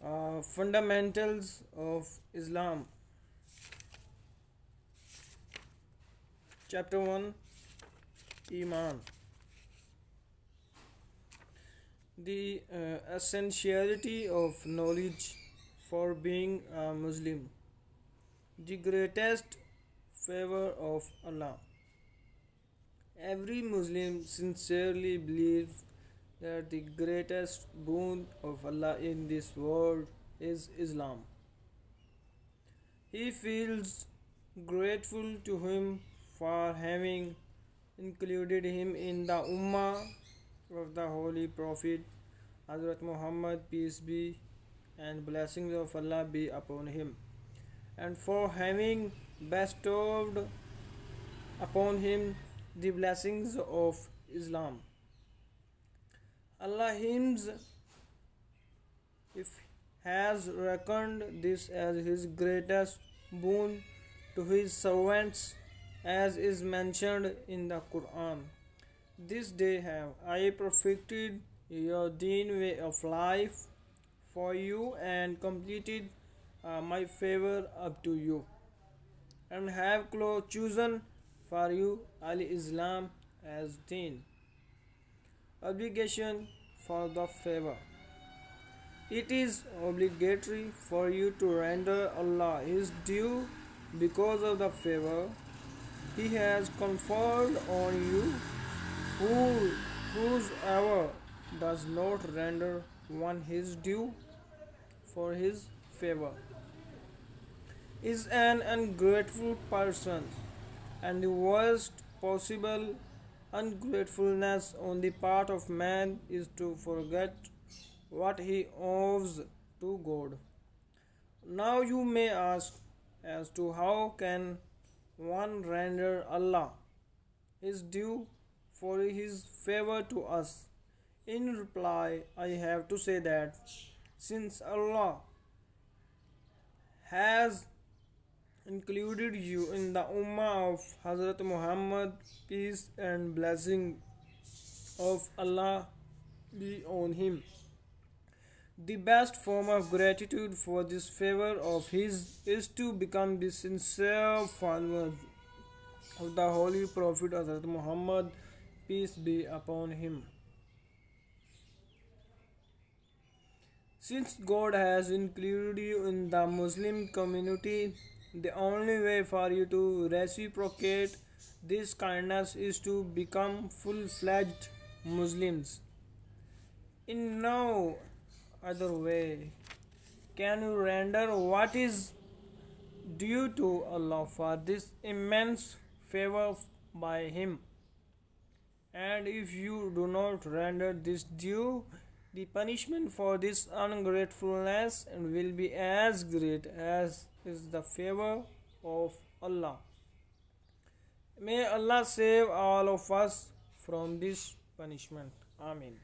Fundamentals of Islam. Chapter 1, Iman. The essentiality of knowledge for being a Muslim. The greatest favor of Allah. Every Muslim sincerely believes that the greatest boon of Allah in this world is Islam. He feels grateful to him for having included him in the Ummah of the Holy Prophet Hazrat Muhammad, peace be and blessings of Allah be upon him, and for having bestowed upon him the blessings of Islam. Allah Himself has reckoned this as His greatest boon to His servants, as is mentioned in the Quran. This day have I perfected your deen way of life for you and completed my favor up to you, and have chosen for you Al Islam as deen. Obligation for the favor. It is obligatory for you to render Allah His due because of the favor He has conferred on you. Whosoever does not render one his due for his favor is an ungrateful person, and the worst possible ungratefulness on the part of man is to forget what he owes to God. Now you may ask as to how can one render Allah His due for His favor to us. In reply, I have to say that since Allah has included you in the Ummah of Hazrat Muhammad, peace and blessing of Allah be on him, the best form of gratitude for this favor of his is to become the sincere follower of the Holy Prophet Hazrat Muhammad, peace be upon him. Since God has included you in the Muslim community, the only way for you to reciprocate this kindness is to become full-fledged Muslims. In no other way can you render what is due to Allah for this immense favor by Him. And if you do not render this due, the punishment for this ungratefulness will be as great as is the favor of Allah. May Allah save all of us from this punishment. Amen.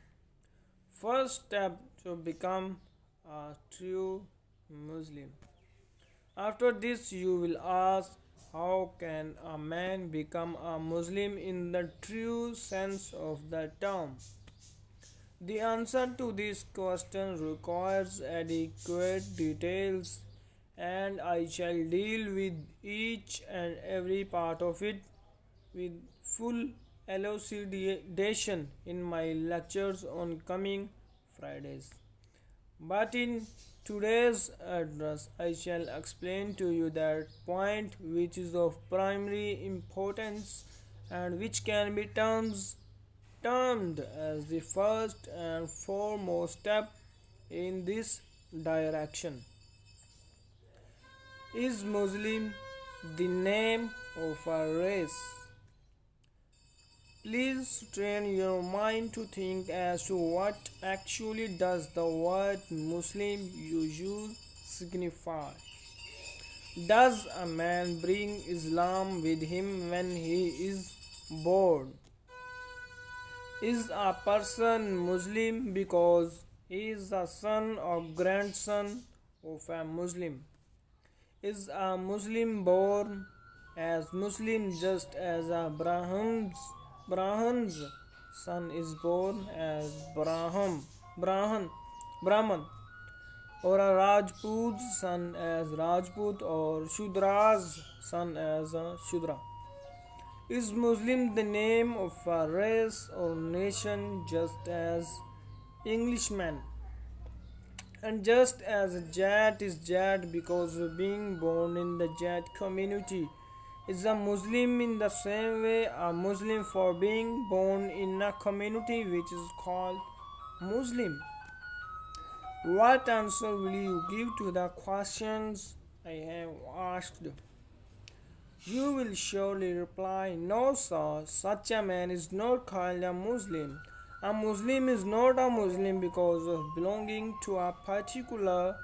First step to become a true Muslim. After this, you will ask, how can a man become a Muslim in the true sense of the term? The answer to this question requires adequate details, and I shall deal with each and every part of it with full elucidation in my lectures on coming Fridays. But in today's address, I shall explain to you that point which is of primary importance and which can be termed as the first and foremost step in this direction. Is Muslim the name of a race? Please train your mind to think as to what actually does the word Muslim you use signify. Does a man bring Islam with him when he is born? Is a person Muslim because he is the son or grandson of a Muslim? Is a Muslim born as Muslim just as a Brahman's son is born as Brahman? or a Rajput's son as Rajput, or Shudra's son as a Shudra. Is Muslim the name of a race or nation, just as Englishman? And just as Jat is Jat because of being born in the Jat community, is a Muslim in the same way a Muslim for being born in a community which is called Muslim? What answer will you give to the questions I have asked? You will surely reply, no, sir, such a man is not called a Muslim. A Muslim is not a Muslim because of belonging to a particular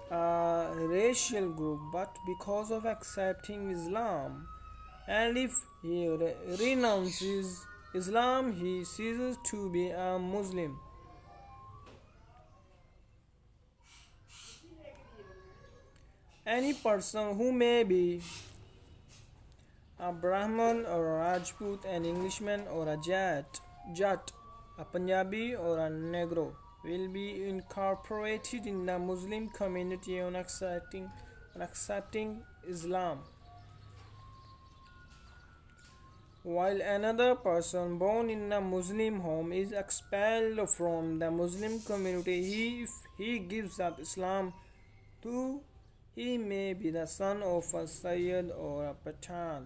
racial group, but because of accepting Islam. And if he renounces Islam, he ceases to be a Muslim. Any person who may be a Brahman or a Rajput, an Englishman or a Jat, a Punjabi or a Negro will be incorporated in the Muslim community on accepting Islam, while another person born in a Muslim home is expelled from the Muslim community if he gives up Islam, though he may be the son of a Sayyid or a Pathan.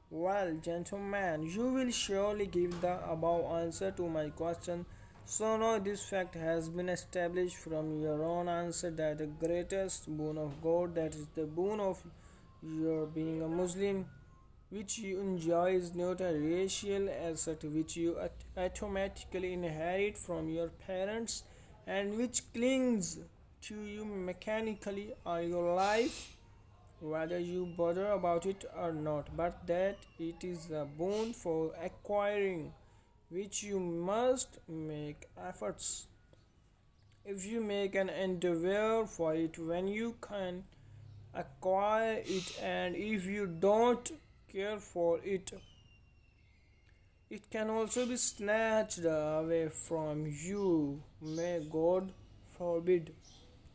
Well, gentlemen, you will surely give the above answer to my question. So now this fact has been established from your own answer that the greatest boon of God, that is the boon of your being a Muslim, which you enjoy, is not a racial asset which you automatically inherit from your parents and which clings to you mechanically all your life, whether you bother about it or not, but that it is a boon for acquiring which you must make efforts. If you make an endeavor for it when you can acquire it, and if you don't care for it, it can also be snatched away from you. May God forbid.